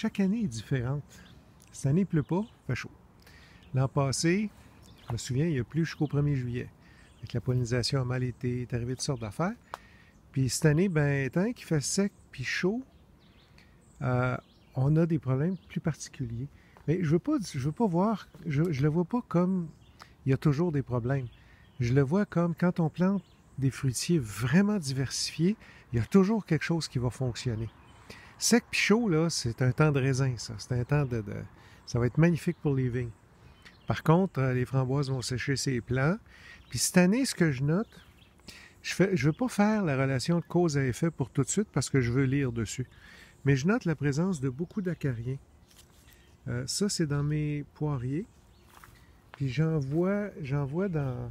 chaque année est différente. Cette année, il ne pleut pas, il fait chaud. L'an passé, je me souviens, il a plu jusqu'au 1er juillet. Avec la pollinisation a mal été, est arrivé toutes sortes d'affaires. Puis cette année, ben, étant qu'il fait sec puis chaud, on a des problèmes plus particuliers. Mais je veux pas voir, je le vois pas comme il y a toujours des problèmes. Je le vois comme quand on plante des fruitiers vraiment diversifiés, il y a toujours quelque chose qui va fonctionner. Sec puis chaud, là, c'est un temps de raisin, ça. C'est un temps ça va être magnifique pour les vignes. Par contre, les framboises vont sécher ses plants. Puis cette année, ce que je note, je ne veux pas faire la relation de cause à effet pour tout de suite parce que je veux lire dessus. Mais je note la présence de beaucoup d'acariens. Ça, c'est dans mes poiriers. Puis j'en vois un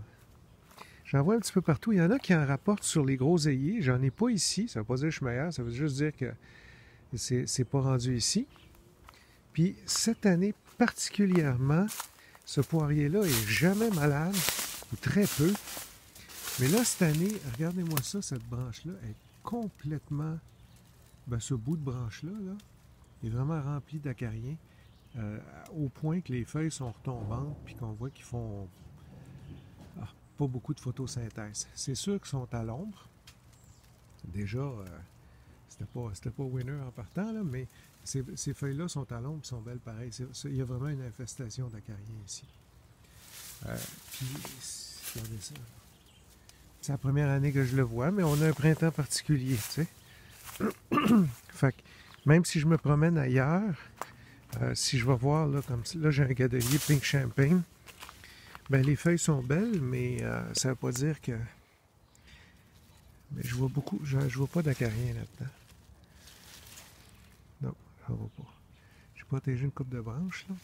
petit peu partout. Il y en a qui en rapportent sur les groseilliers. J'en ai pas ici. Ça ne veut pas dire que je suis meilleur. Ça veut juste dire que c'est pas rendu ici. Puis cette année particulièrement, ce poirier-là est jamais malade, ou très peu. Mais là, cette année, regardez-moi ça, cette branche-là est complètement... ce bout de branche-là, là, est vraiment rempli d'acariens, au point que les feuilles sont retombantes, puis qu'on voit qu'ils font pas beaucoup de photosynthèse. C'est sûr qu'ils sont à l'ombre. Déjà, c'était pas winner en partant, là, mais ces feuilles-là sont à l'ombre et sont belles pareilles. Il y a vraiment une infestation d'acariens ici. Puis, regardez ça. C'est la première année que je le vois, mais on a un printemps particulier, tu sais. Fait que, même si je me promène ailleurs, si je vais voir, là, comme là, j'ai un gadelier Pink Champagne, ben les feuilles sont belles, mais ça ne veut pas dire que... Mais je vois pas d'acariens là-dedans. Non, je ne vois pas. J'ai protégé une coupe de branches, là.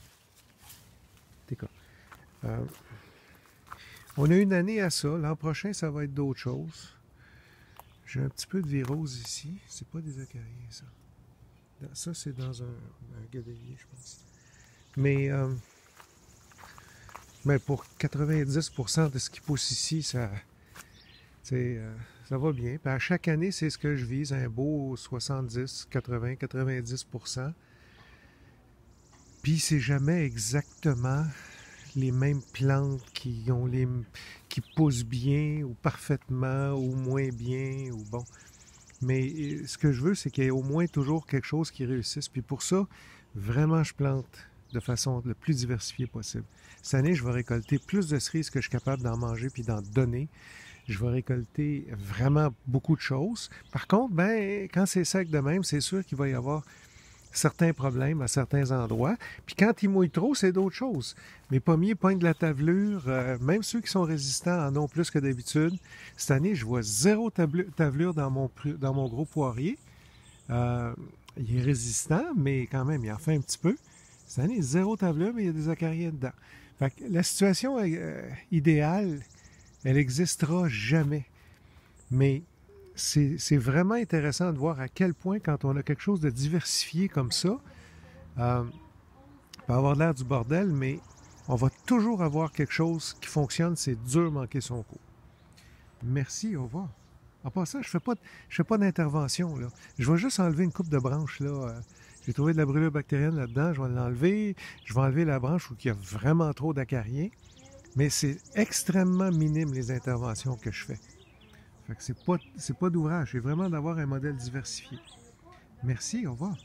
On a une année à ça. L'an prochain, ça va être d'autres choses. J'ai un petit peu de virose ici. C'est pas des acariens, ça. Ça, c'est dans un gadelier, je pense. Mais pour 90% de ce qui pousse ici, ça va bien. Puis à chaque année, c'est ce que je vise, un beau 70, 80, 90%. Puis c'est jamais exactement les mêmes plantes qui poussent bien ou parfaitement ou moins bien ou bon. Mais ce que je veux, c'est qu'il y ait au moins toujours quelque chose qui réussisse. Puis pour ça, vraiment, je plante de façon le plus diversifiée possible. Cette année, je vais récolter plus de cerises que je suis capable d'en manger puis d'en donner. Je vais récolter vraiment beaucoup de choses. Par contre, quand c'est sec de même, c'est sûr qu'il va y avoir certains problèmes à certains endroits. Puis quand il mouille trop, c'est d'autres choses. Mes pommiers pognent de la tavelure. Même ceux qui sont résistants en ont plus que d'habitude. Cette année, je vois zéro tavelure dans mon gros poirier. Il est résistant, mais quand même, il en fait un petit peu. Cette année, zéro tavelure, mais il y a des acariens dedans. Fait que la situation idéale, elle n'existera jamais. Mais c'est vraiment intéressant de voir à quel point, quand on a quelque chose de diversifié comme ça, peut avoir l'air du bordel, mais on va toujours avoir quelque chose qui fonctionne. C'est dur manquer son coup. Merci, au revoir. En passant, je fais pas d'intervention, là. Je vais juste enlever une coupe de branches, là. J'ai trouvé de la brûlure bactérienne là-dedans. Je vais l'enlever. Je vais enlever la branche où il y a vraiment trop d'acariens. Mais c'est extrêmement minime, les interventions que je fais. Fait que c'est pas d'ouvrage. C'est vraiment d'avoir un modèle diversifié. Merci, au revoir.